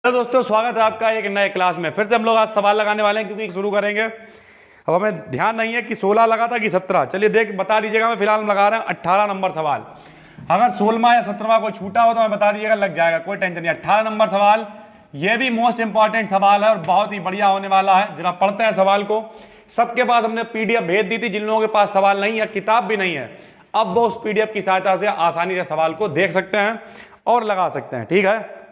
Hello दोस्तों, स्वागत है आपका एक नए क्लास में। फिर से हम लोग आज सवाल लगाने वाले हैं क्योंकि शुरू करेंगे। अब हमें ध्यान नहीं है कि 16 लगा था कि 17। चलिए बता दीजिएगा। मैं फिलहाल हम लगा रहे हैं 18 नंबर सवाल। अगर 16वां या 17वां कोई छूटा हो तो हमें बता दीजिएगा, लग जाएगा, कोई टेंशन नहीं। 18 नंबर सवाल, ये भी मोस्ट इंपॉर्टेंट सवाल है और बहुत ही बढ़िया होने वाला है। जरा पढ़ते हैं सवाल को। सबके पास हमने PDF भेज दी थी। जिन लोगों के पास सवाल नहीं है, किताब भी नहीं है, अब वो उस PDF की सहायता से आसानी से सवाल को देख सकते हैं और लगा सकते हैं। ठीक है,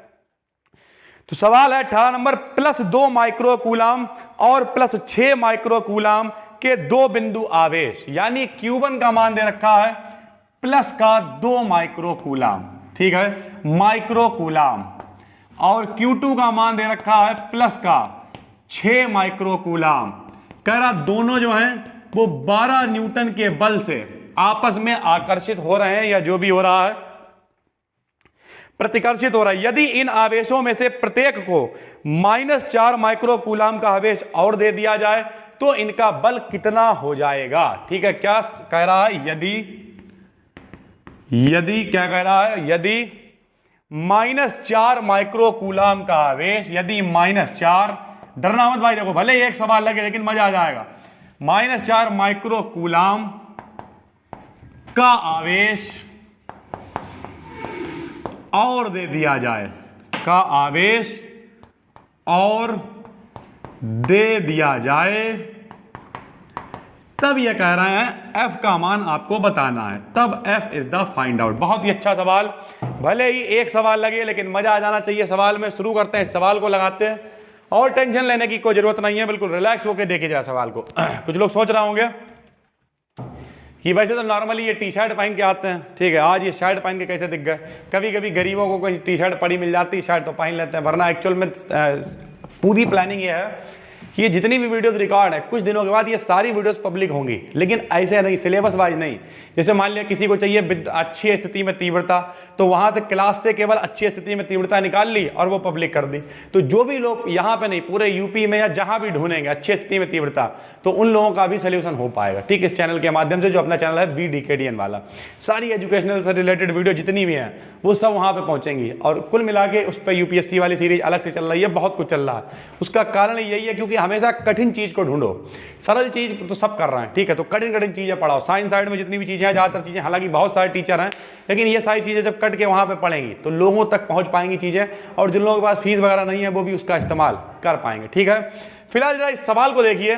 तो सवाल है 18 नंबर। +2 माइक्रो कूलाम और +6 माइक्रो कूलाम के दो बिंदु आवेश, यानी Q1 का मान दे रखा है प्लस का 2 माइक्रो कूलाम, ठीक है, माइक्रो कूलाम, और Q2 का मान दे रखा है प्लस का 6 माइक्रो कूलाम। कह रहा दोनों जो हैं वो 12 न्यूटन के बल से आपस में आकर्षित हो रहे हैं, या जो भी हो रहा है, प्रतिकर्षित हो रहा है। यदि इन आवेशों में से प्रत्येक को -4 माइक्रो कूलाम का आवेश और दे दिया जाए तो इनका बल कितना हो जाएगा। ठीक है, क्या कह रहा है? यदि क्या कह रहा है? यदि -4 माइक्रो कूलाम का आवेश, यदि -4, डरना मत भाई, देखो भले ही एक सवाल लगे लेकिन मजा आ जाएगा। -4 माइक्रो कूलाम का आवेश और दे दिया जाए, का आवेश और दे दिया जाए, तब यह कह रहे हैं F का मान आपको बताना है। तब F is the find out. बहुत ही अच्छा सवाल, भले ही एक सवाल लगे लेकिन मजा आ जाना चाहिए सवाल में। शुरू करते हैं, इस सवाल को लगाते हैं और टेंशन लेने की कोई जरूरत नहीं है, बिल्कुल रिलैक्स होकर देखिए जरा सवाल को। कुछ लोग सोच रहे होंगे कि वैसे तो नॉर्मली ये टी शर्ट पहन के आते हैं, ठीक है, आज ये शर्ट पहन के कैसे दिख गए। कभी कभी गरीबों को कोई टी शर्ट पड़ी मिल जाती, शर्ट तो पहन लेते हैं, वरना एक्चुअल में पूरी प्लानिंग ये है कि ये जितनी भी वीडियोस रिकॉर्ड है, कुछ दिनों के बाद ये सारी वीडियोस पब्लिक होंगी, लेकिन ऐसे नहीं, सिलेबस वाइज नहीं। जैसे मान लिया किसी को चाहिए अच्छी स्थिति में तीव्रता, तो वहां से क्लास से केवल अच्छी स्थिति में तीव्रता निकाल ली और वो पब्लिक कर दी। तो जो भी लोग यहाँ पे नहीं, पूरे यूपी में या जहां भी ढूंढेंगे अच्छी स्थिति में तीव्रता, तो उन लोगों का भी सोल्यूशन हो पाएगा। ठीक, इस चैनल के माध्यम से, जो अपना चैनल है BDKDN वाला, सारी एजुकेशनल से रिलेटेड वीडियो जितनी भी हैं वो सब वहां पे पहुंचेंगी। और कुल मिला के उस पर UPSC वाली सीरीज अलग से चल रही है, बहुत कुछ चल रहा है। उसका कारण यही है क्योंकि हमेशा कठिन चीज को ढूंढो, सरल चीज तो सब कर रहे हैं, ठीक है, तो कठिन कठिन चीजें पढ़ाओ। साइंस साइड में जितनी भी चीजें हैं, ज्यादातर चीजें, हालांकि बहुत सारे टीचर हैं, लेकिन ये सारी चीजें जब कट के वहां पे पढ़ेंगी तो लोगों तक पहुंच पाएंगी चीजें, और जिन लोगों के पास फीस वगैरह नहीं है वो भी उसका इस्तेमाल कर पाएंगे। ठीक है, फिलहाल जरा इस सवाल को देखिए।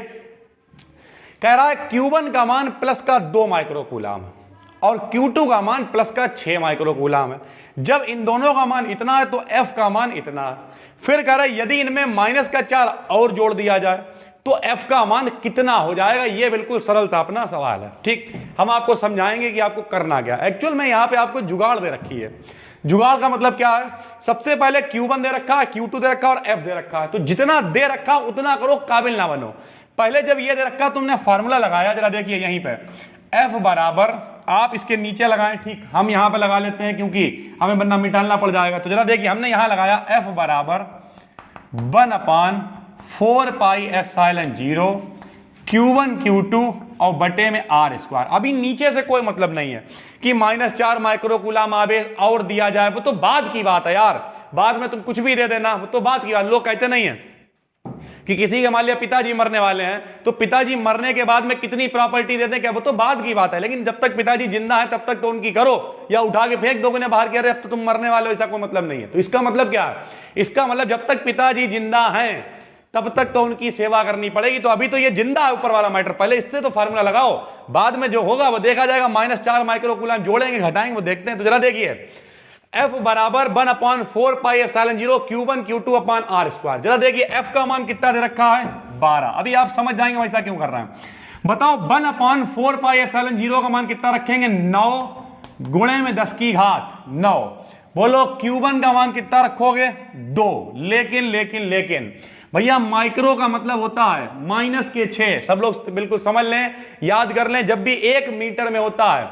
कह रहा है Q1 का मान प्लस का 2 माइक्रो कूलाम है और Q2 का मान प्लस का 6 माइक्रो कूलाम है। जब इन दोनों का मान इतना है तो F का मान इतना है। फिर कह रहा है यदि इनमें -4 और जोड़ दिया जाए तो F का मान कितना हो जाएगा। ये बिल्कुल सरल सा अपना सवाल है। ठीक, हम आपको समझाएंगे कि आपको करना क्या। एक्चुअल में यहाँ पे आपको जुगाड़ दे रखी है। जुगाड़ का मतलब क्या है? सबसे पहले Q1 दे रखा है, Q2 दे रखा है और F दे रखा है, तो जितना दे रखा उतना करो, काबिल ना बनो। पहले जब ये दे रखा तुमने फार्मूला लगाया, जरा देखिए यहीं पे F बराबर, आप इसके नीचे लगाएं, ठीक, हम यहां पे लगा लेते हैं क्योंकि हमें बनना मिटाना पड़ जाएगा। तो जरा देखिए हमने यहां लगाया F बराबर 1/4 पाई एप्सिलॉन 0 Q1 Q2 और बटे में R²। अभी नीचे से कोई मतलब नहीं है कि -4 माइक्रो कूलाम आवेश और दिया जाए, वो तो बाद की बात है यार, बाद में तुम कुछ भी दे देना, वो तो बाद की बात। लोग कहते नहीं है कि किसी के मान लिया पिताजी मरने वाले हैं तो पिताजी मरने के बाद में कितनी प्रॉपर्टी देते हैं, क्या वो तो बाद की बात है, लेकिन जब तक पिताजी जिंदा है तब तक तो उनकी करो, या उठा के फेंक दोगे बाहर के, अरे अब तो तुम मरने वाले हो, ऐसा कोई मतलब नहीं है। तो इसका मतलब क्या है? इसका मतलब जब तक पिताजी जिंदा हैं तब तक तो उनकी सेवा करनी पड़ेगी। तो अभी तो ये जिंदा है, ऊपर वाला मैटर, पहले इससे तो फार्मूला लगाओ, बाद में जो होगा वो देखा जाएगा। -4 माइक्रो कूलाम जोड़ेंगे घटाएंगे वो देखते हैं। तो जरा देखिए F बराबर 1/4 पाई एप्सिलॉन 0 Q1 Q2 अपान R²। जरा देखिए F का मान कितना दे रखा है? 12। अभी आप समझ जाएंगे वैसा क्यों कर रहे हैं। बताओ 1/4 पाई एप्सिलॉन 0 का मान कितना रखेंगे? 9 गुणे में 10 की घात 9। बोलो Q1 का मान कितना रखोगे? 2। लेकिन भैया माइक्रो का मतलब होता है -6। सब लोग बिल्कुल समझ लें, याद कर लें, जब भी 1 मीटर में होता है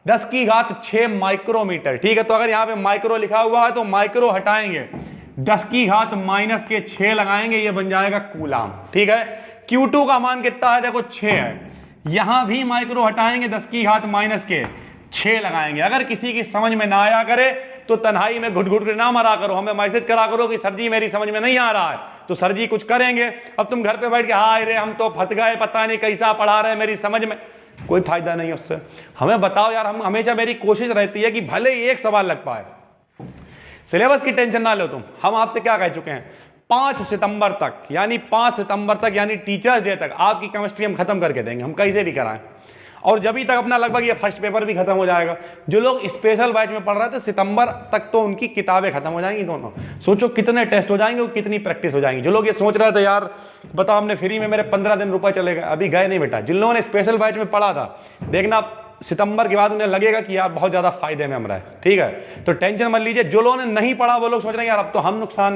10 की घात 6 माइक्रोमीटर। ठीक है, तो अगर यहां पे माइक्रो लिखा हुआ है तो माइक्रो हटाएंगे, 10 की घात -6 लगाएंगे, ये बन जाएगा कूलाम। ठीक है, Q2 का मान कितना है? देखो 6 है, यहां भी माइक्रो हटाएंगे, 10 की घात -, 6 लगाएंगे। अगर किसी की समझ में ना आया करे तो तन्हाई में घुट घुट के ना मरा करो, हमें मैसेज करा करो कि सर जी मेरी समझ में नहीं आ रहा है, तो सर जी कुछ करेंगे। अब तुम घर पे बैठ के हाय रे हम तो फंस गए, पता नहीं कैसा पढ़ा रहे, मेरी समझ में, कोई फायदा नहीं है उससे। हमें बताओ यार, हम हमेशा, मेरी कोशिश रहती है कि भले ही एक सवाल लग पाए, सिलेबस की टेंशन ना लो तुम। हम आपसे क्या कह चुके हैं, 5 सितंबर तक, यानी 5 सितंबर तक, यानी टीचर्स डे तक आपकी केमिस्ट्री हम खत्म करके देंगे, हम कैसे भी कराएं। और जब तक अपना लगभग ये फर्स्ट पेपर भी खत्म हो जाएगा। जो लोग स्पेशल बैच में पढ़ रहे थे सितंबर तक तो उनकी किताबें खत्म हो जाएंगी दोनों। सोचो कितने टेस्ट हो जाएंगे और कितनी प्रैक्टिस हो जाएंगी। जो लोग ये सोच रहे थे यार बताओ हमने फ्री में मेरे 15 दिन रुपए चले गए, अभी गए नहीं बेटा। जिन लोगों ने स्पेशल बैच में पढ़ा था, देखना सितंबर के बाद उन्हें लगेगा कि यार बहुत ज्यादा फायदे में हम रहे। ठीक है, तो टेंशन मत लीजिए। जो लोगों ने नहीं पढ़ा वो लोग सोच रहे हैं यार अब तो हम नुकसान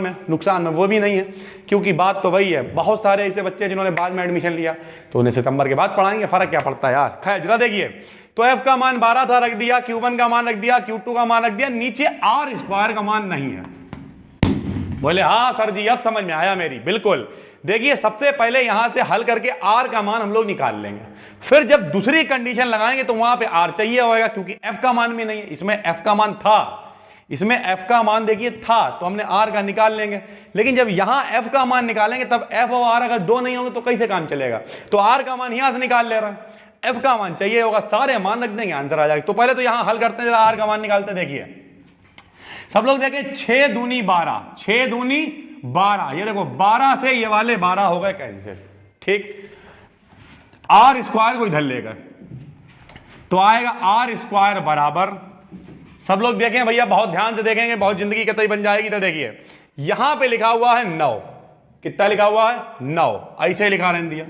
में, वो भी नहीं है, क्योंकि बात तो वही है। बहुत सारे ऐसे बच्चे जिन्होंने बाद में एडमिशन लिया तो उन्हें सितंबर के बाद पढ़ाएंगे, फर्क क्या पड़ता है यार। खैर जरा देखिए, तो एफ का मान 12 था, रख दिया, Q1 का मान रख दिया, Q2 का मान रख दिया, नीचे आर स्क्वायर का मान नहीं है। बोले हाँ सर जी अब समझ में आया मेरी। बिल्कुल, देखिए सबसे पहले यहां से हल करके आर का मान हम लोग निकाल लेंगे, फिर जब दूसरी कंडीशन लगाएंगे तो वहां पे आर चाहिए होगा, क्योंकि एफ का मान भी नहीं है। इसमें एफ का मान था, इसमें एफ का मान देखिए था, तो हमने आर का निकाल लेंगे। लेकिन जब यहां एफ का मान निकालेंगे तब एफ और आर अगर दो नहीं होंगे तो कैसे काम चलेगा। तो आर का मान यहां से निकाल ले रहा है, एफ का मान चाहिए होगा, सारे मान रख देंगे, आंसर आ जाएगा। तो पहले तो यहां हल करते हैं, जरा आर का मान निकालते हैं। देखिए सब लोग देखें, 6 दूनी 12, 6 दूनी 12, ये देखो 12 से ये वाले 12 हो गए कैंसिल। ठीक, आर स्क्वायर को इधर ले गए तो आएगा आर स्क्वायर बराबर, सब लोग देखें भैया, बहुत ध्यान से देखेंगे, बहुत जिंदगी कतई बन जाएगी। तो देखिए यहां पे लिखा हुआ है 9, कितना लिखा हुआ है 9, ऐसे लिखा रहने दिया।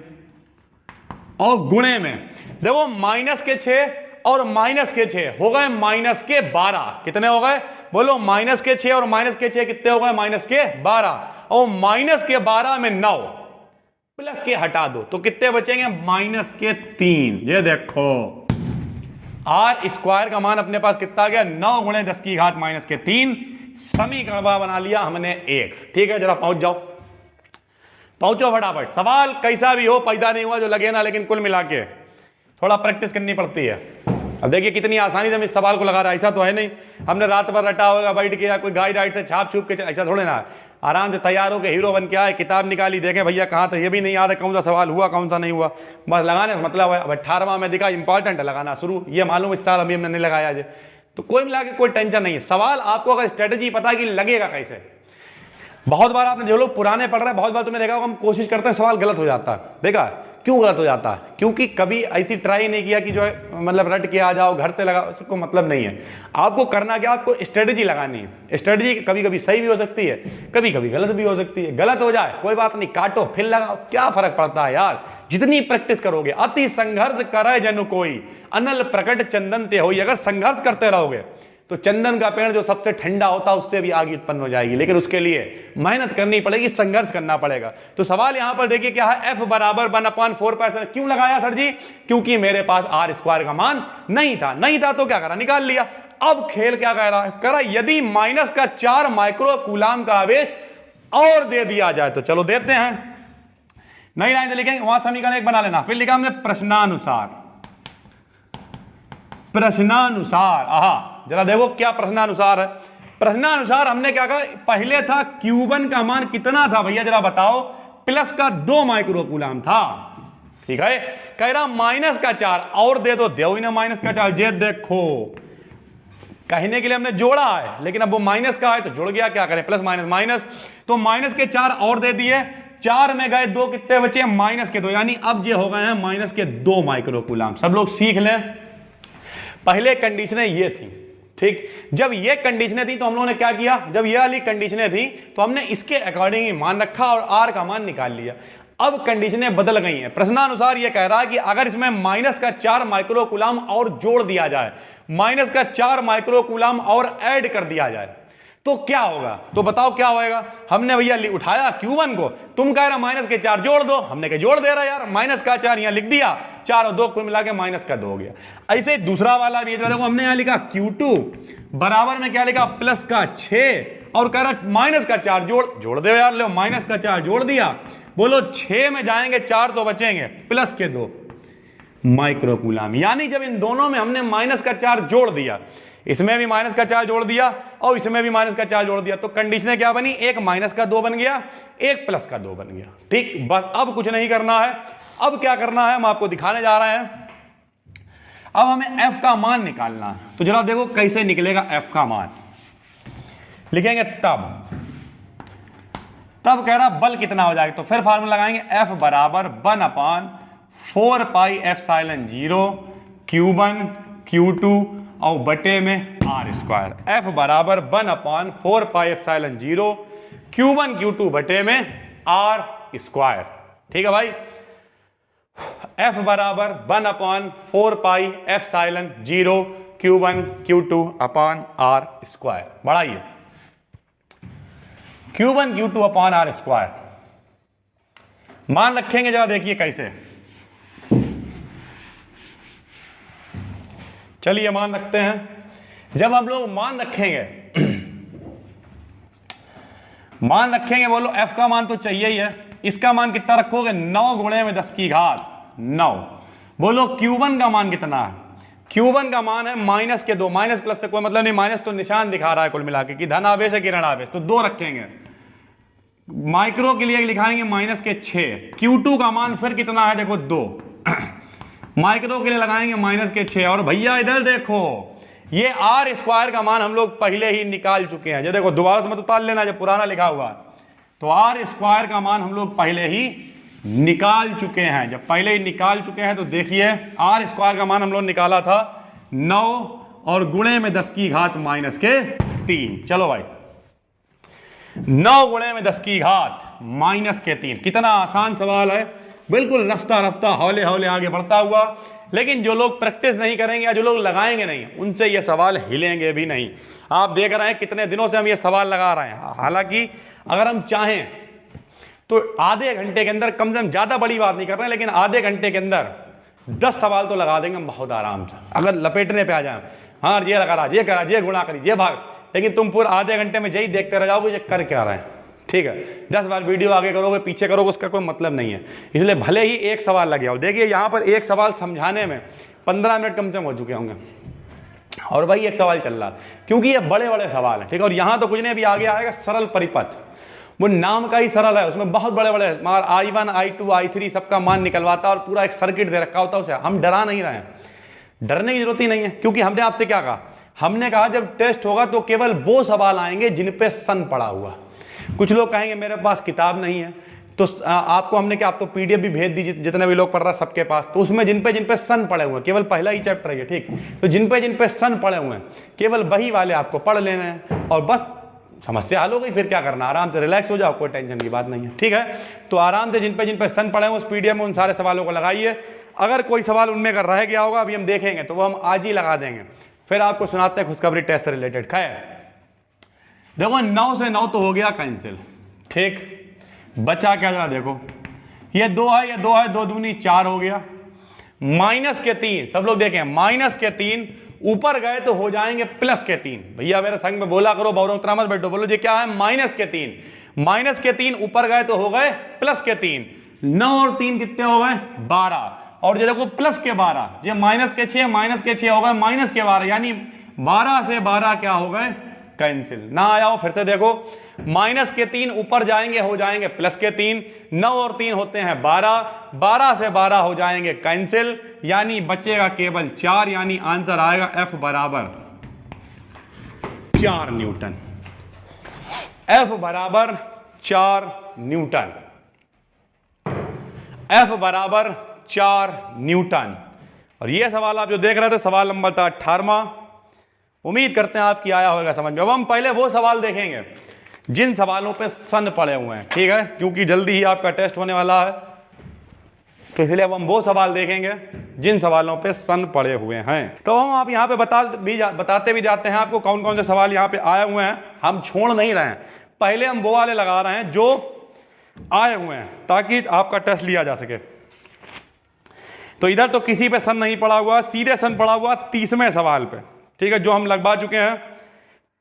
और गुणे में देखो माइनस के 6 और माइनस के 6 हो गए माइनस के 12, कितने हो गए बोलो, माइनस के 6 और माइनस के 6 कितने हो गए, माइनस के 12, और माइनस के 12 में 9 प्लस के हटा दो तो कितने बचेंगे, माइनस के 3। ये देखो आर स्क्वायर का मान अपने पास कितना आ गया, 9 गुणे 10 की घात माइनस के 3। समीकरण बना लिया हमने 1। ठीक है, जरा पहुंच जाओ, पहुंचो फटाफट। सवाल कैसा भी हो, पैदा नहीं हुआ जो लगे ना, लेकिन कुल मिला के थोड़ा प्रैक्टिस करनी पड़ती है। अब देखिए कितनी आसानी से हम इस सवाल को लगा रहा है, ऐसा तो है नहीं हमने रात भर रटा होगा बैठ के, या कोई गाइड से छाप छूप के, ऐसा थोड़े ना। आराम से तैयार हो के हीरो बन के आए, किताब निकाली, देखें भैया कहाँ था, ये भी नहीं याद है कौन सा सवाल हुआ कौन सा नहीं हुआ, बस लगाने से मतलब है। अब 18वां में दिखा इंपॉर्टेंट है लगाना शुरू, ये मालूम इस साल अभी हमने नहीं लगाया आज। तो कोई मिला के कोई टेंशन नहीं है। सवाल आपको अगर स्ट्रेटेजी पता है कि लगेगा कैसे। बहुत बार आपने जो लोग पुराने पढ़ रहे हैं, बहुत बार तुमने देखा होगा हम कोशिश करते हैं सवाल गलत हो जाता है। देखा क्यों गलत हो जाता है, क्योंकि कभी ऐसी ट्राई नहीं किया कि जो है मतलब रट के आ जाओ, घर से लगाओ, उसको मतलब नहीं है। आपको करना क्या, आपको स्ट्रेटेजी लगानी है। स्ट्रेटेजी कभी कभी सही भी हो सकती है, कभी कभी गलत भी हो सकती है। गलत हो जाए कोई बात नहीं, काटो फिर लगाओ, क्या फर्क पड़ता है यार। जितनी प्रैक्टिस करोगे, अति संघर्ष करे जनु कोई, अनल प्रकट चंदन ते होई। अगर संघर्ष करते रहोगे तो चंदन का पेड़ जो सबसे ठंडा होता है उससे भी आग उत्पन्न हो जाएगी, लेकिन उसके लिए मेहनत करनी पड़ेगी, संघर्ष करना पड़ेगा। तो सवाल यहां पर देखिए क्या है, f बराबर 1/4 क्यों लगाया सर जी, क्योंकि मेरे पास आर स्क्वायर का मान नहीं था तो क्या करा, निकाल लिया। अब खेल क्या कह रहा है, करा यदि माइनस का 4 माइक्रो कूलाम का आवेश और दे दिया जाए तो चलो देते हैं। नई लाइन से लिखेंगे, वहां समीकरण 1 बना लेना। फिर लिखा हमने प्रश्नानुसार, आहा जरा देखो क्या प्रश्नानुसार है। प्रश्नानुसार हमने क्या कहा, पहले था Q1 का मान कितना था भैया जरा बताओ, प्लस का 2 माइक्रो कूलाम था। ठीक है, कह रहा माइनस का 4 और दे दो, दे ही ना माइनस का 4। जे देखो कहने के लिए हमने जोड़ा है, लेकिन अब वो माइनस का है तो जुड़ गया, क्या करें, प्लस माइनस माइनस, तो माइनस के 4 और दे दिए, 4 में गए 2, कितने बचे, माइनस के 2, यानी अब ये हो गए हैं माइनस के 2 माइक्रो कूलाम। सब लोग सीख लें, पहले कंडीशनें ये थी। ठीक, जब ये कंडीशनें थी तो हम लोगों ने क्या किया, जब ये वाली कंडीशनें थी तो हमने इसके अकॉर्डिंग ही मान रखा और आर का मान निकाल लिया। अब कंडीशनें बदल गई हैं। प्रश्नानुसार ये कह रहा है कि अगर इसमें माइनस का 4 माइक्रो कूलाम और जोड़ दिया जाए, माइनस का 4 माइक्रो कूलाम और ऐड कर दिया जाए तो क्या होगा, तो बताओ क्या होएगा। हमने भैया उठाया Q1 को, तुम कह रहे माइनस के 4 जोड़ दो, हमने कहा जोड़ दे रहा यार, माइनस का 4 यहां लिख दिया, 4 और 2 कुल मिला के माइनस का 2 हो गया। ऐसे दूसरा वाला भी देखो, हमने यहां लिखा Q2 बराबर में क्या लिखा, प्लस का 6 और कह रहा माइनस का 4 जोड़ दे यार, लो माइनस का 4 जोड़ दिया, बोलो 6 में जाएंगे 4 तो बचेंगे, प्लस के 2, माइक्रो कूलम। यानी जब इन दोनों में हमने माइनस का चार्ज जोड़ दिया, इसमें भी माइनस का चार्ज जोड़ दिया और इसमें भी माइनस का चार्ज जोड़ दिया, तो कंडीशनें क्या बनी, एक माइनस का 2 बन गया, एक प्लस का 2 बन गया। ठीक, बस अब कुछ नहीं करना है। अब क्या करना है हम आपको दिखाने जा रहे हैं। अब हमें एफ का मान निकालना है, तो जरा देखो कैसे निकलेगा एफ का मान। लिखेंगे तब कह रहा बल कितना हो जाएगा, तो फिर फार्मूला लगाएंगे एफ बराबर 1/4 पाई एप्सिलॉन 0 Q1 Q2 और बटे में आर स्क्वायर। एफ बराबर 1/4 पाई एप्सिलॉन 0 Q1 Q2 बटे में आर स्क्वायर। ठीक है भाई, एफ बराबर 1/4 पाई एप्सिलॉन 0 Q1 Q2 अपान आर स्क्वायर। बढ़ाइए, Q1 Q2 अपान आर स्क्वायर मान रखेंगे, जरा देखिए कैसे। चलिए मान रखते हैं। जब हम लोग मान रखेंगे बोलो एफ का मान तो चाहिए ही है। इसका मान कितना रखोगे, 9 गुणे में 10 की घात 9। बोलो Q1 का मान कितना है, Q1 का मान है -2। माइनस प्लस से कोई मतलब नहीं, माइनस तो निशान दिखा रहा है कुल मिला के कि धन आवेश है कि ऋण आवेश, तो 2 रखेंगे। माइक्रो के लिए लिखाएंगे -6। Q2 का मान फिर कितना है, देखो 2। माइक्रो के लिए लगाएंगे -6। और भैया इधर देखो, ये आर स्क्वायर का मान हम लोग पहले ही निकाल चुके हैं। ये देखो दोबारा से मत उतार लेना, जब पुराना लिखा हुआ, तो आर स्क्वायर का मान हम लोग पहले ही निकाल चुके हैं। जब पहले ही निकाल चुके हैं तो देखिए आर स्क्वायर का मान हम लोग निकाला था 9 और गुणे में 10 की घात -3। चलो भाई, 9 गुणे में 10 की घात -3। कितना आसान सवाल है, बिल्कुल रफ्ता रफ्ता हौले हौले आगे बढ़ता हुआ। लेकिन जो लोग प्रैक्टिस नहीं करेंगे या जो लोग लगाएंगे नहीं, उनसे ये सवाल हिलेंगे भी नहीं। आप देख रहे हैं कितने दिनों से हम ये सवाल लगा रहे हैं। हालांकि अगर हम चाहें तो आधे घंटे के अंदर, कम से कम, ज़्यादा बड़ी बात नहीं कर रहे हैं, लेकिन आधे घंटे के अंदर 10 सवाल तो लगा देंगे हम बहुत आराम से, अगर लपेटने पे आ जाए। हाँ ये लगा रहा, ये करा, ये गुणा करी, ये भाग, लेकिन तुम पूरे आधे घंटे में यही देखते रह जाओगे ये कर क्या रहे हैं। ठीक है, 10 बार वीडियो आगे करोगे पीछे करोगे, उसका कोई मतलब नहीं है। इसलिए भले ही एक सवाल लगे आओ, देखिए यहाँ पर एक सवाल समझाने में 15 मिनट कम से कम हो चुके होंगे, और भाई एक सवाल चल रहा, क्योंकि ये बड़े बड़े सवाल हैं। ठीक है, और यहाँ तो कुछ नहीं, अभी आगे आएगा सरल परिपथ, वो नाम का ही सरल है, उसमें बहुत बड़े बड़े मगर I1 I2 I3 सबका मान निकलवाता और पूरा एक सर्किट दे रखा होता है। उसे हम डरा नहीं रहे हैं, डरने की जरूरत ही नहीं है, क्योंकि हमने आपसे क्या कहा, हमने कहा जब टेस्ट होगा तो केवल वो सवाल आएंगे जिन पे सन पड़ा हुआ। कुछ लोग कहेंगे मेरे पास किताब नहीं है, तो आपको हमने क्या, आप तो PDF भी भेज दीजिए, जितने भी लोग पढ़ रहा है सबके पास, तो उसमें जिन पे सन पड़े हुए हैं, केवल पहला ही चैप्टर है, ठीक, तो जिन पे सन पड़े हुए हैं केवल वही वाले आपको पढ़ लेने हैं, और बस समस्या हल हो गई। फिर क्या करना, आराम से रिलैक्स हो जाओ, कोई टेंशन की बात नहीं है। ठीक है, तो आराम से जिन पे सन पड़े हुए उस PDF में उन सारे सवालों को लगाइए। अगर कोई सवाल उनमें अगर रह गया होगा, अभी हम देखेंगे, तो वो हम आज ही लगा देंगे, फिर आपको सुनाते हैं खुशखबरी टेस्ट से रिलेटेड। खैर देखो 9 से 9 तो हो गया कैंसिल, ठीक, बचा क्या जरा देखो, ये 2 है, ये 2 है, 2 दूनी 4 हो गया, -3, सब लोग देखें -3 ऊपर गए तो हो जाएंगे +3। भैया मेरे संग में बोला करो, बौरों तरह मत बैठो, बोलो ये क्या है, -3 ऊपर गए तो हो गए +3। 9 और 3 कितने हो गए, 12, और ये देखो +12, ये -6 हो गए -12, यानी 12 से 12 क्या हो गए, कैंसिल। ना आया हो फिर से देखो, -3 ऊपर जाएंगे हो जाएंगे +3, 9 और 3 होते हैं 12, 12 से 12 हो जाएंगे कैंसिल, यानी बचेगा केवल 4, यानी आंसर आएगा F बराबर 4 न्यूटन। F बराबर 4 न्यूटन, F बराबर 4 न्यूटन। और ये सवाल आप जो देख रहे थे, सवाल नंबर था 18वां। उम्मीद करते हैं आपकी आया होगा समझ में। अब हम पहले वो सवाल देखेंगे जिन सवालों पे सन पड़े हुए हैं, ठीक है, क्योंकि जल्दी ही आपका टेस्ट होने वाला है, तो इसलिए अब हम वो सवाल देखेंगे जिन सवालों पे सन पड़े हुए हैं। तो हम आप यहाँ पे बताते भी जाते हैं आपको कौन कौन से सवाल यहाँ पे आए हुए हैं, हम छोड़ नहीं रहे हैं, पहले हम वो वाले लगा रहे हैं जो आए हुए हैं, ताकि आपका टेस्ट लिया जा सके। तो इधर तो किसी पे सन नहीं पड़ा हुआ, सीधे सन पड़ा हुआ 30वें सवाल पे, ठीक है, जो हम लगवा चुके हैं।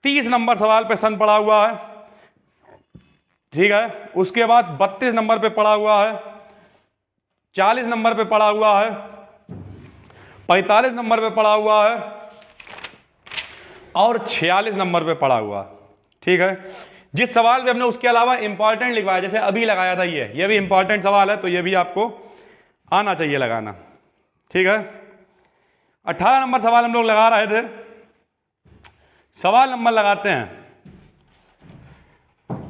30 नंबर सवाल पे सन पड़ा हुआ है, ठीक है, उसके बाद 32 नंबर पे पड़ा हुआ है, 40 नंबर पे पड़ा हुआ है, 45 नंबर पे पड़ा हुआ है और 46 नंबर पे पड़ा हुआ। ठीक है, जिस सवाल पे हमने उसके अलावा इंपॉर्टेंट लिखवाया, जैसे अभी लगाया था ये भी इंपॉर्टेंट सवाल है, तो ये भी आपको आना चाहिए लगाना। ठीक है, 18 नंबर सवाल हम लोग लगा रहे थे। सवाल नंबर लगाते हैं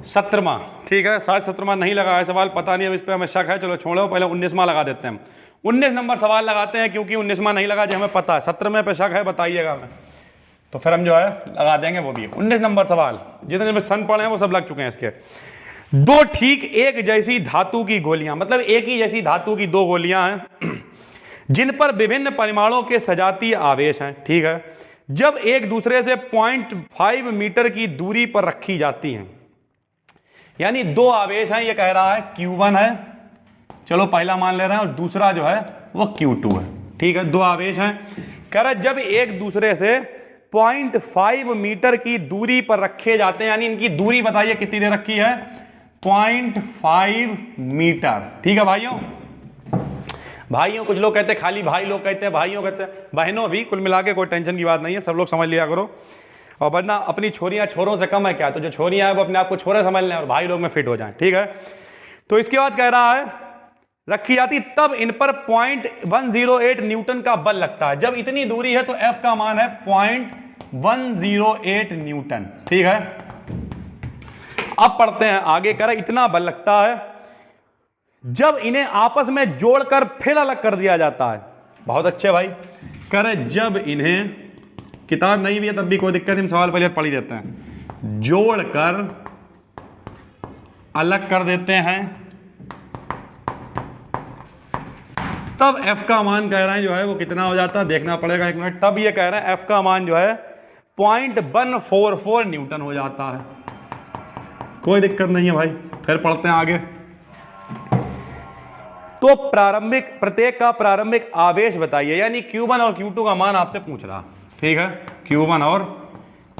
17वां। ठीक है, शायद 17वां नहीं लगा है सवाल, पता नहीं, अब इस पर हमें शक है, चलो छोड़ो, पहले 19वां लगा देते हैं। 19 नंबर सवाल लगाते हैं, क्योंकि 19वां नहीं लगा जो हमें पता है, 17वें पे शक है, बताइएगा हमें, तो फिर हम जो है लगा देंगे वो भी। 19 नंबर सवाल, जितने सन पड़े हैं वो सब लग चुके हैं इसके। दो ठीक एक जैसी धातु की गोलियां, मतलब एक ही जैसी धातु की दो गोलियां हैं जिन पर विभिन्न परिमाणों के सजातीय आवेश हैं। ठीक है, जब एक दूसरे से 0.5 मीटर की दूरी पर रखी जाती हैं, यानी दो आवेश हैं, ये कह रहा है Q1 है, चलो पहला मान ले रहे हैं, और दूसरा जो है वो Q2 है। ठीक है, दो आवेश हैं, कह रहा है जब एक दूसरे से 0.5 मीटर की दूरी पर रखे जाते हैं, यानी इनकी दूरी बताइए कितनी दे रखी है, 0.5 मीटर। ठीक है भाइयों, भाइयों कुछ लोग कहते हैं खाली भाई लोग कहते हैं, भाइयों कहते हैं, बहनों भी, कुल मिला के कोई टेंशन की बात नहीं है, सब लोग समझ लिया करो। और वरना अपनी छोरियां छोरों से कम है क्या, तो जो छोरियां हैं वो अपने आप को छोरे समझ लें और भाई लोग में फिट हो जाएं। ठीक है, तो इसके बाद कह रहा है रखी जाती तब इन पर 0.108 न्यूटन का बल लगता है। जब इतनी दूरी है तो F का मान है 0.108 न्यूटन। ठीक है, अब पढ़ते हैं आगे, कह रहा इतना बल लगता है जब इन्हें आपस में जोड़कर फिर अलग कर दिया जाता है। बहुत अच्छे भाई, कह रहे जब इन्हें, किताब नहीं भी है तब भी कोई दिक्कत नहीं, सवाल पहले पढ़ ही देते हैं, जोड़कर अलग कर देते हैं, तब F का मान कह रहे हैं जो है वो कितना हो जाता है, देखना पड़ेगा एक मिनट। तब ये कह रहे हैं F का मान जो है 0.144 न्यूटन हो जाता है। कोई दिक्कत नहीं है भाई, फिर पढ़ते हैं आगे। तो प्रारंभिक, प्रत्येक का प्रारंभिक आवेश बताइए, यानी Q1 और Q2 का मान आपसे पूछ रहा। ठीक है, Q1 और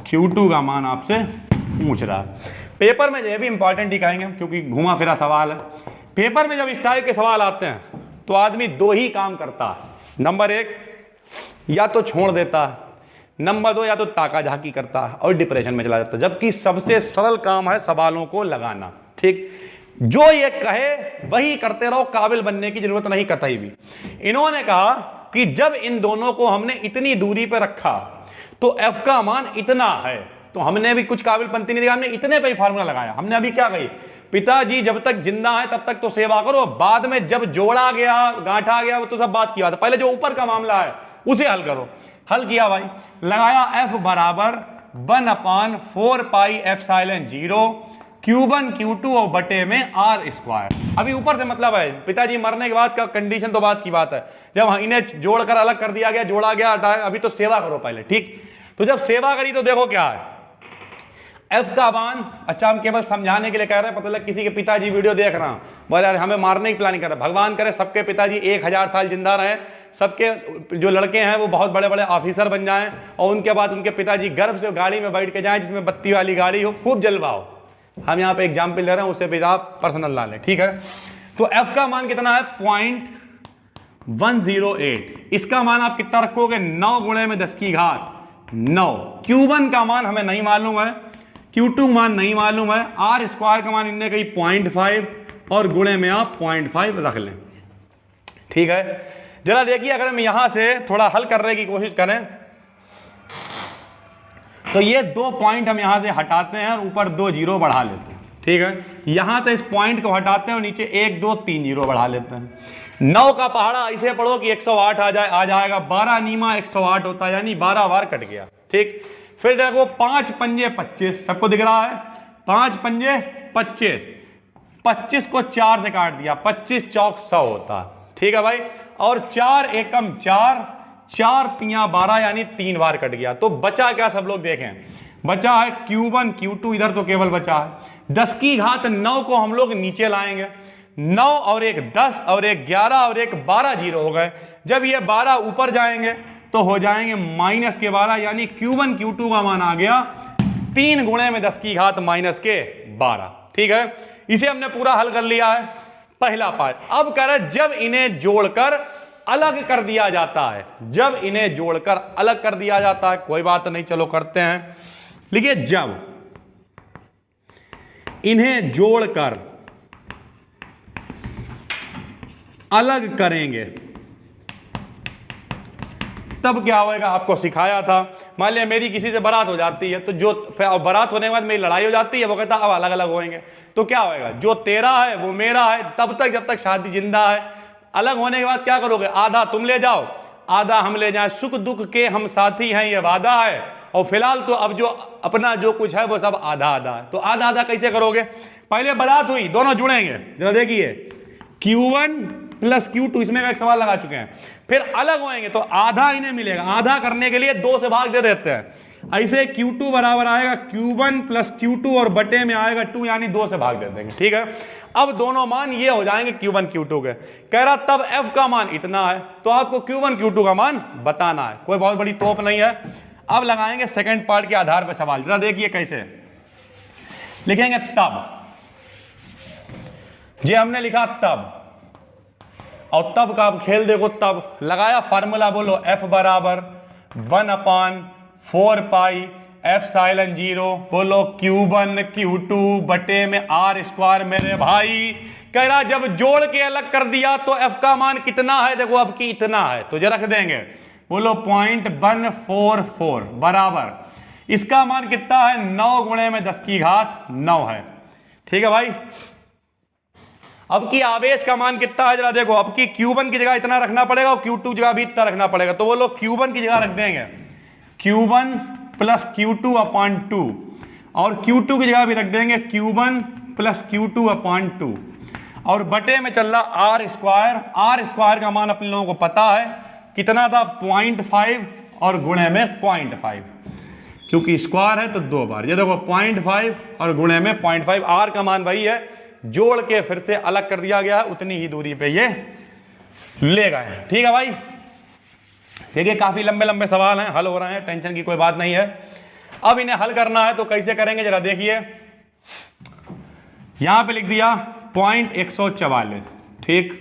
Q2 का मान आपसे पूछ रहा। पेपर में ये भी इंपॉर्टेंट दिखाएंगे क्योंकि घुमा फिरा सवाल है। पेपर में जब इस टाइप के सवाल आते हैं तो आदमी दो ही काम करता है, नंबर एक या तो छोड़ देता है, नंबर दो या तो ताका झाकी करता है और डिप्रेशन में चला जाता है। जबकि सबसे सरल काम है सवालों को लगाना। ठीक, जो ये कहे वही करते रहो, काबिल बनने की जरूरत नहीं कतई भी। इन्होंने कहा कि जब इन दोनों को हमने इतनी दूरी पर रखा तो F का मान इतना है, तो हमने भी कुछ काबिलपंती नहीं दिया, हमने इतने पे ही फार्मूला लगाया। हमने अभी क्या कही, पिताजी जब तक जिंदा है तब तक तो सेवा करो, बाद में जब जोड़ा गया गांठा गया वो तो सब बात की बात है, पहले जो ऊपर का मामला है उसे हल करो। हल किया भाई, लगाया F बराबर 1/4 पाई एप्सिलॉन 0 Q1 Q2 और बटे में R स्क्वायर। अभी ऊपर से मतलब है पिताजी मरने के बाद का कंडीशन तो बात की बात है, जब इन्हें जोड़कर अलग कर दिया गया, जोड़ा गया हटाया, अभी तो सेवा करो पहले। ठीक, तो जब सेवा करी तो देखो क्या है F का मान। अच्छा, हम केवल समझाने के लिए कह रहे हैं, पता लग किसी के पिताजी वीडियो देख रहा हूं, बोले यार हमें मारने की प्लानिंग कर रहे हैं। भगवान करे सबके पिताजी 1000 साल जिंदा रहे, सबके जो लड़के हैं वो बहुत बड़े बड़े ऑफिसर बन जाएं, और उनके बाद उनके पिताजी गर्व से गाड़ी में बैठ के जाएं जिसमें बत्ती वाली गाड़ी हो, खूब जलवा हो। हम यहाँ पे एग्जाम्पल ले रहे हैं, उससे भी आप पर्सनल ला लें। ठीक है, तो F का मान कितना है 0.108। इसका मान आप कितना रखोगे, 9 गुणे में 10 की घात 9। Q1 का मान हमें नहीं मालूम है, Q2 मान नहीं मालूम है, R स्क्वायर का मान इनने कही 0.5 और गुणे में आप 0.5 रख लें। ठीक है, जरा देखिए अगर हम यहां से थोड़ा हल करने की कोशिश करें तो ये 2 पॉइंट हम यहां से हटाते हैं और ऊपर 2 जीरो बढ़ा लेते हैं। ठीक है, यहां से इस पॉइंट को हटाते हैं और नीचे 1 2 3 जीरो बढ़ा लेते हैं। 9 का पहाड़ा ऐसे पढ़ो कि 108 आ जाएगा, 12 नीमा 108 होता है, यानी 12 बार कट गया। ठीक, फिर देखो 5 पंजे 25, सबको दिख रहा है, 5 पंजे 25, 25 को 4 से काट दिया, 25 चौक 100 होता है। ठीक है भाई, और 4 एकम 4, 4 तियां 12, यानी 3 बार कट गया। तो बचा क्या, सब लोग देखें, बचा है Q1 Q2, इधर तो केवल बचा है 10 की घात 9 को हम लोग नीचे लाएंगे, 9 और 1 10 और 1 11 और 1 12 जीरो हो गए। जब ये 12 ऊपर जाएंगे तो हो जाएंगे माइनस के 12, यानी Q1 Q2 का मान आ गया 3 गुणे में 10 की घात माइनस के 12। ठीक है, इसे हमने पूरा हल कर लिया है, पहला पार्ट। अब कर जब इन्हें जोड़कर अलग कर दिया जाता है, जब इन्हें जोड़कर अलग कर दिया जाता है, कोई बात नहीं, चलो करते हैं। लिखिए जब इन्हें जोड़कर अलग करेंगे तब क्या होएगा, आपको सिखाया था। मान लिया मेरी किसी से बारात हो जाती है, तो जो बारात होने के बाद मेरी लड़ाई हो जाती है, वो कहता अब अलग अलग होएंगे, तो क्या होएगा, जो तेरा है वो मेरा है तब तक जब तक शादी जिंदा है। अलग होने के बाद क्या करोगे, आधा तुम ले जाओ आधा हम ले जाए, सुख दुख के हम साथी हैं ये वादा है, और फिलहाल तो अब जो अपना जो कुछ है वो सब आधा आधा है। तो आधा आधा कैसे करोगे, पहले बारात हुई, दोनों जुड़ेंगे, जरा देखिए Q1 प्लस Q2, इसमें का एक सवाल लगा चुके हैं। फिर अलग होएंगे तो आधा इन्हें मिलेगा, आधा करने के लिए 2 से भाग दे देते हैं, ऐसे Q2 बराबर आएगा Q1 प्लस Q2 और बटे में आएगा 2, यानी 2 से भाग दे देंगे। ठीक है, अब दोनों मान ये हो जाएंगे Q1 Q2 के। कह रहा तब F का मान इतना है, तो आपको Q1 Q2 का मान बताना है, कोई बहुत बड़ी तोप नहीं है। अब लगाएंगे सेकंड पार्ट के आधार पर सवाल, जरा देखिए कैसे लिखेंगे। तब ये हमने लिखा तब, और तब का आप खेल देखो, तब लगाया फार्मूला, बोलो F बराबर 1/4 पाई एप्सिलॉन 0, बोलो Q1 Q2 बटे में R²। मेरे भाई कह रहा जब जोड़ के अलग कर दिया तो F का मान कितना है, देखो अब की इतना है, तो जरा रख देंगे, बोलो 0.144 बराबर इसका मान कितना है, 9 गुणे में 10 की घात 9 है। ठीक है भाई, अब की आवेश का मान कितना है, जरा देखो, अब की Q1 की जगह इतना रखना पड़ेगा और Q2 जगह भी इतना रखना पड़ेगा, तो बोलो Q1 की जगह रख देंगे Q1 प्लस Q2/2, और Q2 की जगह भी रख देंगे Q1 प्लस Q2/2, और बटे में चल रहा R² का मान अपने लोगों को पता है कितना था, 0.5 और गुणे में 0.5, क्योंकि स्क्वायर है तो 2 बार, ये देखो 0.5 और गुणे में 0.5, R का मान वही है, जोड़ के फिर से अलग कर दिया गया है, उतनी ही दूरी पे ये ले गए। ठीक है भाई, देखिए काफी लंबे लंबे सवाल हैं, हल हो रहे हैं, टेंशन की कोई बात नहीं है। अब इन्हें हल करना है तो कैसे करेंगे, जरा देखिए, यहां पे लिख दिया 0.144, ठीक,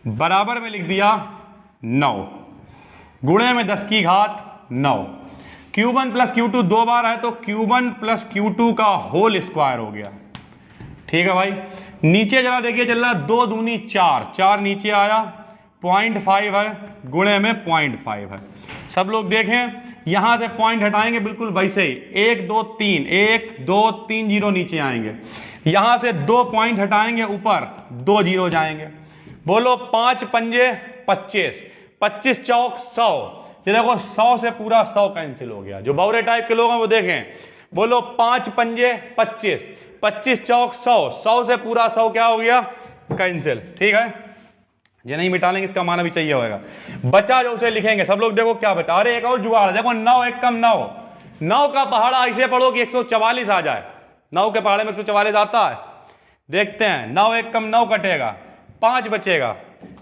बराबर में लिख दिया 9, गुणे में 10 की घात 9, Q1 प्लस Q2 2 बार है तो Q1 प्लस Q2 का होल स्क्वायर हो गया। ठीक है भाई, नीचे जरा देखिए चल रहा 2 दूनी 4, 4 नीचे आया, 0.5 है गुणे में 0.5 है। सब लोग देखें, यहां से पॉइंट हटाएंगे बिल्कुल वैसे ही, 1 2 3, 1 2 3 जीरो नीचे आएंगे, यहां से 2 पॉइंट हटाएंगे ऊपर 2 जीरो जाएंगे, बोलो 5 पंजे 25, 25 चौक 100, ये देखो 100 से पूरा 100 कैंसिल हो गया। जो बावरे टाइप के लोग हैं वो देखें, बोलो 5 पंजे 25, 25 चौक 100, 100 से पूरा 100 क्या हो गया, कैंसिल। ठीक है, ये नहीं मिटा लेंगे, इसका माना भी चाहिए होगा। बचा जो उसे लिखेंगे, सब लोग देखो क्या बचा, अरे एक और जुगाड़, देखो 9 एक कम 9, 9 का पहाड़ा ऐसे पढ़ो कि 144 आ जाए, 9 के पहाड़े में 144 आता है, देखते हैं, 9 एक कम 9 कटेगा, 5 बचेगा,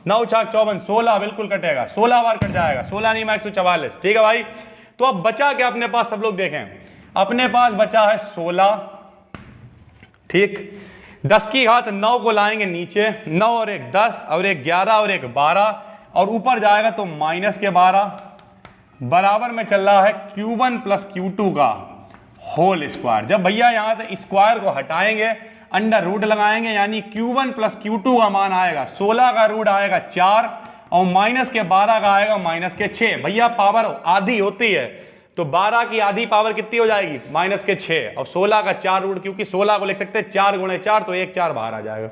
9 छाक 54, 16 बिल्कुल कटेगा, 16 बार कट जाएगा, 16 नहीं 144। ठीक है भाई, तो अब बचा क्या अपने पास, सब लोग देखें, अपने पास बचा है 16, ठीक, 10 की घात 9 को लाएंगे नीचे, 9 और 1 10 और 1 11 और 1 12, और ऊपर जाएगा तो माइनस के 12, बराबर में चल रहा है Q1 प्लस Q2 का होल स्क्वायर। जब भैया यहां से स्क्वायर को हटाएंगे, अंडर रूट लगाएंगे, यानी Q1 प्लस Q2 का मान आएगा 16 का रूट आएगा 4 और माइनस के 12 का आएगा माइनस के 6। भैया पावर आधी होती है तो 12 की आधी पावर कितनी हो जाएगी, माइनस के 6, और 16 का 4 रूट, क्योंकि 16 को लिख सकते हैं 4 गुणे 4, तो 1 4 बाहर आ जाएगा।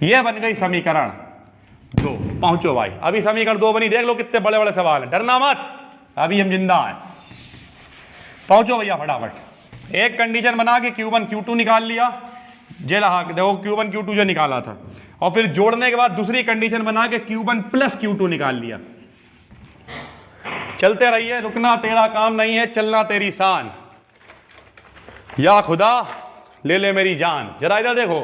यह बन गई समीकरण 2। पहुंचो भाई, अभी समीकरण 2 बनी, देख लो कितने बड़े बड़े सवाल हैं, डरना मत, अभी हम जिंदा हैं। पहुंचो भैया फटाफट। एक कंडीशन बना के Q1 Q2 निकाल लिया, जे रहा देखो Q1 Q2 जो निकाला था, और फिर जोड़ने के बाद दूसरी कंडीशन बना के Q1 प्लस Q2 निकाल लिया। चलते रहिए, रुकना तेरा काम नहीं है, चलना तेरी शान, या खुदा ले ले मेरी जान। जरा इधर देखो,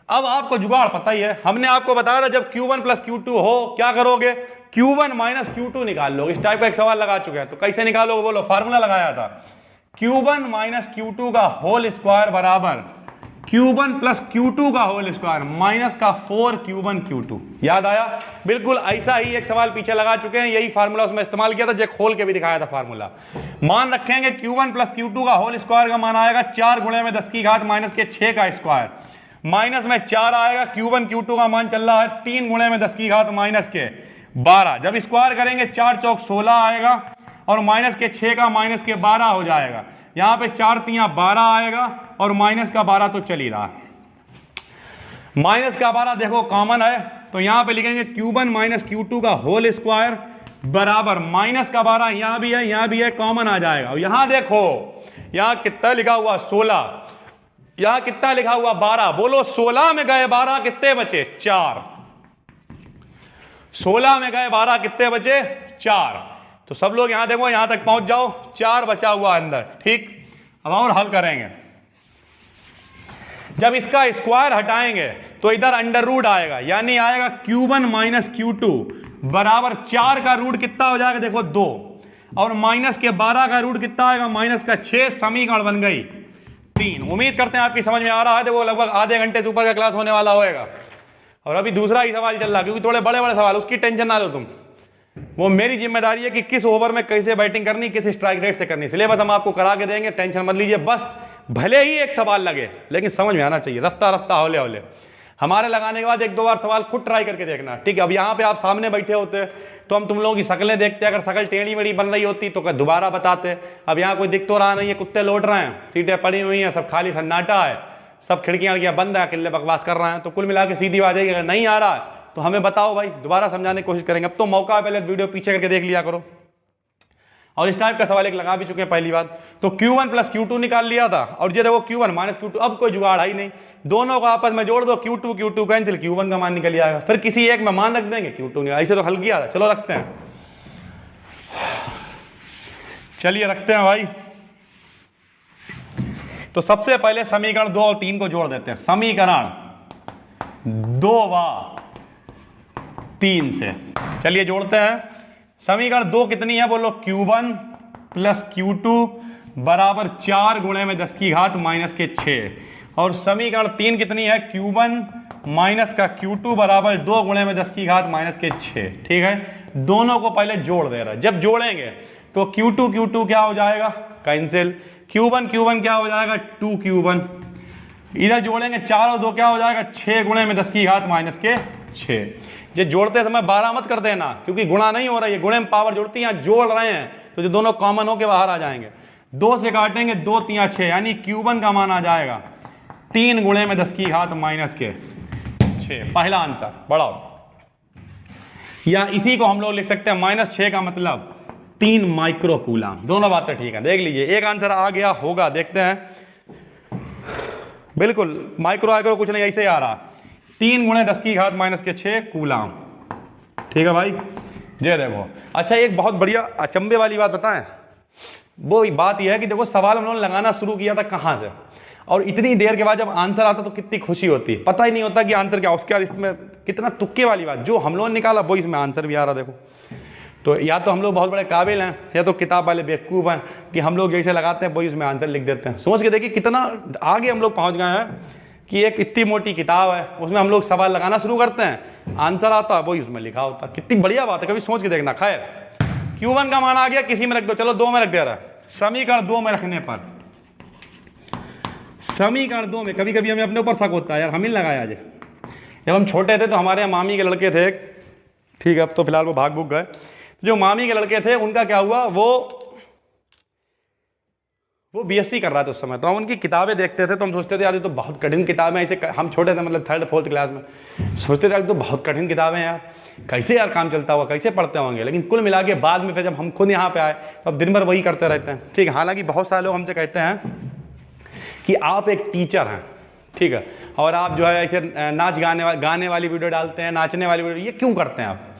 अब आपको जुगाड़ पता ही है, हमने आपको बताया था जब Q1 प्लस Q2 हो क्या करोगे, Q1 माइनस Q2 निकाल लो। इस टाइप का एक सवाल लगा चुके हैं, तो कैसे निकालोगे बोलो, फार्मूला लगाया था, Q1 माइनस Q2 का होल स्क्वायर बराबर Q1 प्लस Q2 का होल स्क्वायर माइनस का 4 Q1 Q2। याद आया? बिल्कुल ऐसा ही एक सवाल पीछे लगा चुके हैं, यही फार्मूला उसमें इस्तेमाल किया था, जो खोल के भी दिखाया था फार्मूला। मान रखेंगे Q1 प्लस Q2 का होल स्क्वायर का मान आएगा 4 गुणे में 10 की घात माइनस के 6 का स्क्वायर, माइनस में 4 आएगा। Q1 Q2 का मान चल रहा है 3 गुणे में 10 की घात माइनस के 12। जब स्क्वायर करेंगे 4 चौक 16 आएगा और माइनस के 6 का माइनस के 12 हो जाएगा। यहां पे 4 तियां 12 आएगा और माइनस का 12 तो चल ही रहा। माइनस का 12 देखो कॉमन है, तो यहां पे लिखेंगे Q1 माइनस Q2 का होल स्क्वायर बराबर माइनस का 12, यहां भी है, यहां भी है, कॉमन आ जाएगा। और यहां देखो, यहां कितना लिखा हुआ 16, यहां कितना लिखा हुआ 12। बोलो 16 में गए 12, कितने बचे? 4। 16 में गए 12, कितने बचे? 4। तो सब लोग यहां देखो, यहां तक पहुंच जाओ, 4 बचा हुआ अंदर। ठीक, अब और हल करेंगे। जब इसका स्क्वायर हटाएंगे तो इधर अंडर रूट आएगा, यानी आएगा Q1 माइनस Q2 बराबर 4 का रूट कितना हो जाएगा? देखो 2, और माइनस के 12 का रूट कितना आएगा? माइनस का 6। समीकरण बन गई 3। उम्मीद करते हैं आपकी समझ में आ रहा है। देखो लगभग आधे घंटे से ऊपर का क्लास होने वाला होगा, और अभी दूसरा ही सवाल चल रहा है, क्योंकि थोड़े बड़े बड़े सवाल, उसकी टेंशन ना लो तुम। वो मेरी जिम्मेदारी है कि किस ओवर में कैसे बैटिंग करनी, किस स्ट्राइक रेट से करनी। सिलेबस हम आपको करा के देंगे, टेंशन मत लीजिए। बस भले ही एक सवाल लगे, लेकिन समझ में आना चाहिए, रफ्ता रफ्ता हौले हौले। हमारे लगाने के बाद 1-2 बार सवाल खुद ट्राई करके देखना। ठीक है, अब यहाँ पे आप सामने बैठे होते तो हम तुम लोगों की शक्लें देखते, अगर शक्ल टेढ़ी मेढ़ी बन रही होती तो दोबारा बताते। अब यहाँ कोई दिख तो रहा नहीं है, कुत्ते लौट रहे हैं, सीटें पड़ी हुई हैं, सब खाली सन्नाटा है, सब खिड़कियाँ बंद है, अकेले बकवास कर रहे हैं। तो कुल मिला के सीधी बात है, अगर नहीं आ रहा तो हमें बताओ भाई, दोबारा समझाने की कोशिश करेंगे। अब तो मौका है, पहले वीडियो पीछे करके देख लिया करो। और इस टाइप का सवाल एक लगा भी चुके हैं पहली बात। तो Q1 प्लस Q2 निकाल लिया था, और ये देखो Q1 माइनस Q2। अब कोई जुगाड़ है ही नहीं, दोनों को आपस में जोड़ दो, Q2 कैंसिल, Q1 का मान निकल आएगा। फिर किसी एक में मान रख देंगे, Q2 नहीं। ऐसे तो हल किया था, चलो रखते हैं। चलिए रखते हैं भाई। तो सबसे पहले समीकरण 2 और 3 को जोड़ देते हैं। समीकरण 2 व 3 से चलिए जोड़ते हैं। समीकरण 2 कितनी है? बोलो Q1 प्लस Q2 बराबर 4 गुणे में 10 की घात माइनस के 6। और समीकरण 3 कितनी है? Q1 माइनस का Q2 बराबर 2 गुणे में 10 की घात माइनस के 6। ठीक है, दोनों को पहले जोड़ दे रहा है। जब जोड़ेंगे तो Q2 क्या हो जाएगा? कैंसिल। Q1 क्या हो जाएगा? 2Q1। इधर जोड़ेंगे 4 और 2 क्या हो जाएगा? 6 गुणे में 10 की घात माइनस के 6। ये जोड़ते समय 12 मत कर देना, क्योंकि गुणा नहीं हो रहा है, गुणे में पावर जुड़ती है, जोड़ रहे हैं तो जो दोनों कॉमन होके बाहर आ जाएंगे। 2 से काटेंगे, 2 तियां 6, यानी Q1 का मान आ जाएगा 3 गुणे में 10 की घात माइनस के 6। पहला आंसर बढ़ाओ, या इसी को हम लोग लिख सकते हैं -6 का मतलब 3 माइक्रो कूलम। दोनों बातें ठीक है, देख लीजिए एक आंसर आ गया होगा, देखते हैं। बिल्कुल माइक्रो कुछ नहीं, ऐसे ही आ रहा। 3 गुणे 10 की घात माइनस के 6 कूलम। ठीक है भाई, ये देखो। अच्छा, एक बहुत बढ़िया अचंभे वाली बात बताएं। वो बात यह है कि देखो सवाल हम लोगों ने लगाना शुरू किया था कहाँ से, और इतनी देर के बाद जब आंसर आता तो कितनी खुशी होती, पता ही नहीं होता कि आंसर क्या। उसके बाद इसमें कितना तुक्के वाली बात, जो हम लोगों ने निकाला वो इसमें आंसर भी आ रहा। देखो, तो या तो हम लोग बहुत बड़े काबिल हैं, या तो किताब वाले बेवकूफ़ हैं कि हम लोग जैसे लगाते हैं वही उसमें आंसर लिख देते हैं। सोच के देखिए कितना आगे हम लोग पहुँच गए हैं कि एक इतनी मोटी किताब है, उसमें हम लोग सवाल लगाना शुरू करते हैं, आंसर आता है वही उसमें लिखा होता है। कितनी बढ़िया बात है, कभी सोच के देखना। खैर, Q1 का मान आ गया, किसी में रख दो, चलो 2 में रख दे रहा है। समीकरण 2 में रखने पर, समीकरण 2 में कभी कभी हमें अपने ऊपर शक होता है, यार हम ही लगाया आज। जब हम छोटे थे तो हमारे यहाँ मामी के लड़के थे, ठीक है, अब तो फिलहाल वो भाग भूग गए। जो मामी के लड़के थे उनका क्या हुआ, वो BSc कर रहा था उस समय। तो हम उनकी किताबें देखते थे तो हम सोचते थे यार ये तो बहुत कठिन किताबें हैं। ऐसे हम छोटे थे, मतलब 3rd-4th क्लास में, सोचते थे यार तो बहुत कठिन किताबें हैं यार, कैसे यार काम चलता हुआ, कैसे पढ़ते होंगे। लेकिन कुल मिला के बाद में फिर जब हम खुद यहाँ पे आए तो अब दिन भर वही करते रहते हैं। ठीक है, हालांकि बहुत सारे लोग हमसे कहते हैं कि आप एक टीचर हैं, ठीक है, और आप जो है ऐसे गाने वाली वीडियो डालते हैं, नाचने वाली वीडियो, ये क्यों करते हैं आप?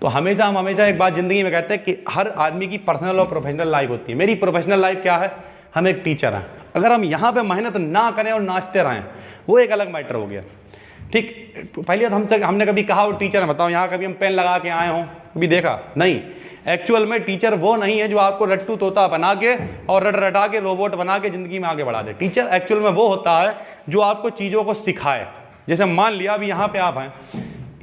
तो हम हमेशा एक बात ज़िंदगी में कहते हैं कि हर आदमी की पर्सनल और प्रोफेशनल लाइफ होती है। मेरी प्रोफेशनल लाइफ क्या है, हम एक टीचर हैं। अगर हम यहाँ पे मेहनत ना करें और नाचते रहें, वो एक अलग मैटर हो गया। ठीक, पहले तो हमने कभी कहा वो टीचर है, बताओ यहाँ कभी हम पेन लगा के आए हों, कभी देखा नहीं। एक्चुअल में टीचर वो नहीं है जो आपको रट्टू तोता बना के और रटा के रोबोट बना के ज़िंदगी में आगे बढ़ा दे। टीचर एक्चुअल में वो होता है जो आपको चीज़ों को सिखाए। जैसे मान लिया अभी यहाँ पे आप हैं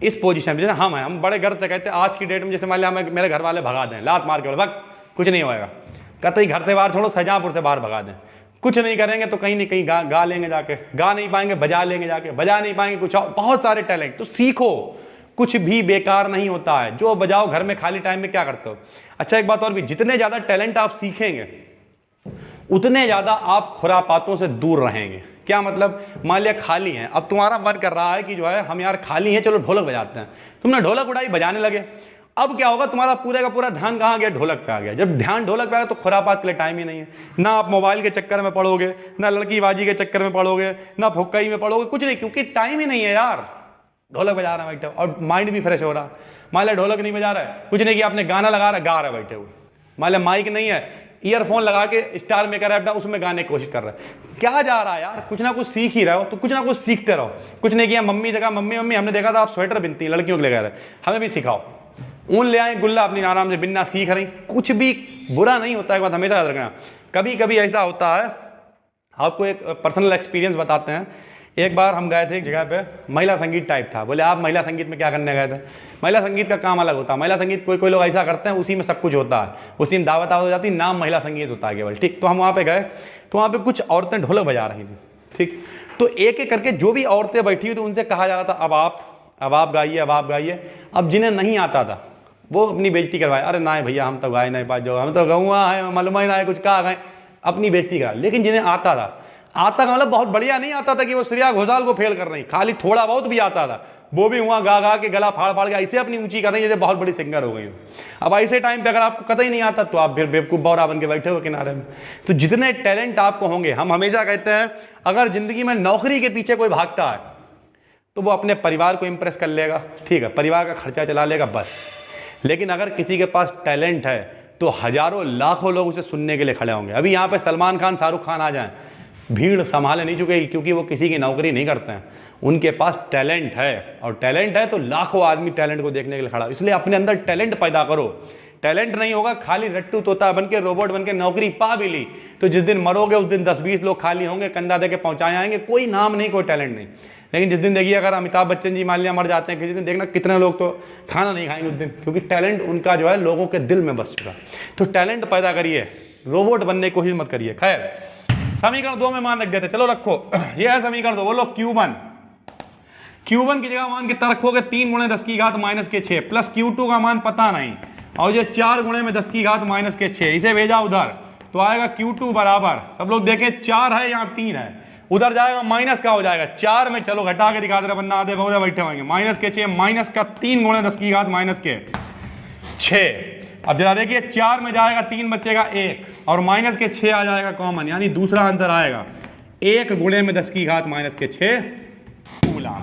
इस पोजीशन में, जैसे हम हैं, हम बड़े गर्व से कहते हैं आज की डेट में, जैसे मान लिया हमें मेरे घर वाले भगा दें लात मार के, वक्त कुछ नहीं होएगा, कतई घर से बाहर छोड़ो शाहजहाँपुर से बाहर भगा दें, कुछ नहीं करेंगे तो कहीं नहीं कहीं गा लेंगे जाके, गा नहीं पाएंगे बजा लेंगे जाके, बजा नहीं पाएंगे कुछ और, बहुत सारे टैलेंट। तो सीखो, कुछ भी बेकार नहीं होता है। जो बजाओ घर में खाली टाइम में क्या करते हो। अच्छा एक बात और भी, जितने ज़्यादा टैलेंट आप सीखेंगे उतने ज़्यादा आप खुरापातों से दूर रहेंगे। क्या मतलब, मान लिया खाली हैं, अब तुम्हारा मन कर रहा है कि जो है हम यार खाली हैं चलो ढोलक बजाते हैं, तुमने ढोलक उठाई बजाने लगे, अब क्या होगा, तुम्हारा पूरे का पूरा ध्यान कहाँ गया, ढोलक पे आ गया। जब ध्यान ढोलक पे आ गया तो खुरापात के लिए टाइम ही नहीं है। ना आप मोबाइल के चक्कर में पड़ोगे, ना लड़कीबाजी के चक्कर में पड़ोगे, ना फुक्कई में पड़ोगे, कुछ नहीं, क्योंकि टाइम ही नहीं है यार। ढोलक बजा रहा है बैठे और माइंड भी फ्रेश हो रहा है। मान लिया ढोलक नहीं बजा रहा है, कुछ नहीं किया, आपने गाना लगा रहा है, गा रहा है बैठे हुए। मान लिया माइक नहीं है, ईयरफोन लगा के स्टार मेकर ऐप डाल, उसमें गाने की कोशिश कर रहा है, क्या जा रहा है यार, कुछ ना कुछ सीख ही रहे हो, तो कुछ ना कुछ सीखते रहो। कुछ नहीं किया, मम्मी से कहा मम्मी मम्मी हमने देखा था आप स्वेटर बिनती लड़कियों के लिए, कह रहे हमें भी सिखाओ, ऊन ले आए गुल्ला अपनी आराम से बिनना सीख रही, कुछ भी बुरा नहीं होता है। एक बात हमेशा याद रखना, कभी कभी ऐसा होता है, आपको एक पर्सनल एक्सपीरियंस बताते हैं। एक बार हम गए थे एक जगह पे, महिला संगीत टाइप था। बोले आप महिला संगीत में क्या करने गए थे। महिला संगीत का काम अलग होता है। महिला संगीत कोई कोई लोग ऐसा करते हैं, उसी में सब कुछ होता है, उसी में दावत हो जाती, नाम महिला संगीत होता है केवल, ठीक। तो हम वहाँ पे गए तो वहाँ पे कुछ औरतें ढोलक बजा रही थी, ठीक। तो एक एक करके जो भी औरतें बैठी हुई थी उनसे कहा जा रहा था अब आप गाइए, अब आप गाइए। अब जिन्हें नहीं आता था वो अपनी बेइज्जती करवाए, अरे ना भैया हम तो गाए नहीं पाए, जो हम तो गौआ है, मालूम ही ना है कुछ कहा गए, अपनी बेइज्जती करा। लेकिन जिन्हें आता था, आता का मतलब बहुत बढ़िया नहीं आता था कि वो श्रेया घोषाल को फेल कर रही, खाली थोड़ा बहुत भी आता था, वो भी वहाँ गा गा के गला फाड़ फाड़ के ऐसे अपनी ऊंची कर रही जैसे बहुत बड़ी सिंगर हो गई हो। अब ऐसे टाइम पे अगर आपको कतई नहीं आता तो आप फिर बेवकूफ़ बौरा बन के बैठे हो किनारे में। तो जितने टैलेंट आपको होंगे, हम हमेशा कहते हैं अगर जिंदगी में नौकरी के पीछे कोई भागता है तो वो अपने परिवार को इम्प्रेस कर लेगा, ठीक है, परिवार का खर्चा चला लेगा बस। लेकिन अगर किसी के पास टैलेंट है तो हजारों लाखों लोग उसे सुनने के लिए खड़े होंगे। अभी यहाँ पे सलमान खान, शाहरुख खान आ जाएं, भीड़ संभाले नहीं चुकेगी, क्योंकि वो किसी की नौकरी नहीं करते हैं, उनके पास टैलेंट है, और टैलेंट है तो लाखों आदमी टैलेंट को देखने के लिए खड़ा। इसलिए अपने अंदर टैलेंट पैदा करो। टैलेंट नहीं होगा, खाली रट्टू तोता बन के, रोबोट बन के नौकरी पा भी ली तो जिस दिन मरोगे उस दिन 10-20 लोग खाली होंगे, कंधा दे के पहुंचाए आएंगे, कोई नाम नहीं, कोई टैलेंट नहीं। लेकिन जिस दिन देखिए अगर अमिताभ बच्चन जी मान लिया मर जाते हैं किसी दिन, देखना कितने लोग तो खाना नहीं खाएंगे उस दिन, क्योंकि टैलेंट उनका जो है लोगों के दिल में बस चुका। तो टैलेंट पैदा करिए, रोबोट बनने की कोशिश मत करिए। खैर समीकरण 2 में मान रख देते, चलो रखो, ये है समीकरण 2, बोलो Q1 की जगह मान कितना रखोगे, 3 गुणे 10 की घात माइनस के 6 प्लस Q2 का मान पता नहीं, और ये 4 गुणे में 10 की घात माइनस के 6, इसे भेजा उधर तो आएगा Q2 बराबर, सब लोग देखें 4 है यहाँ 3 है, उधर जाएगा माइनस का हो जाएगा 4 में, चलो घटा के दिखा दे रहा वरना आधे बहुत बैठे होंगे, माइनस के 6 माइनस का 3 गुणे 10 की घात माइनस के 6। अब जरा देखिए 4 में जाएगा 3 बचेगा 1, और माइनस के 6 आ जाएगा कॉमन, यानी दूसरा आंसर आएगा 1 गुणे में 10 की घात माइनस के 6 कूलम।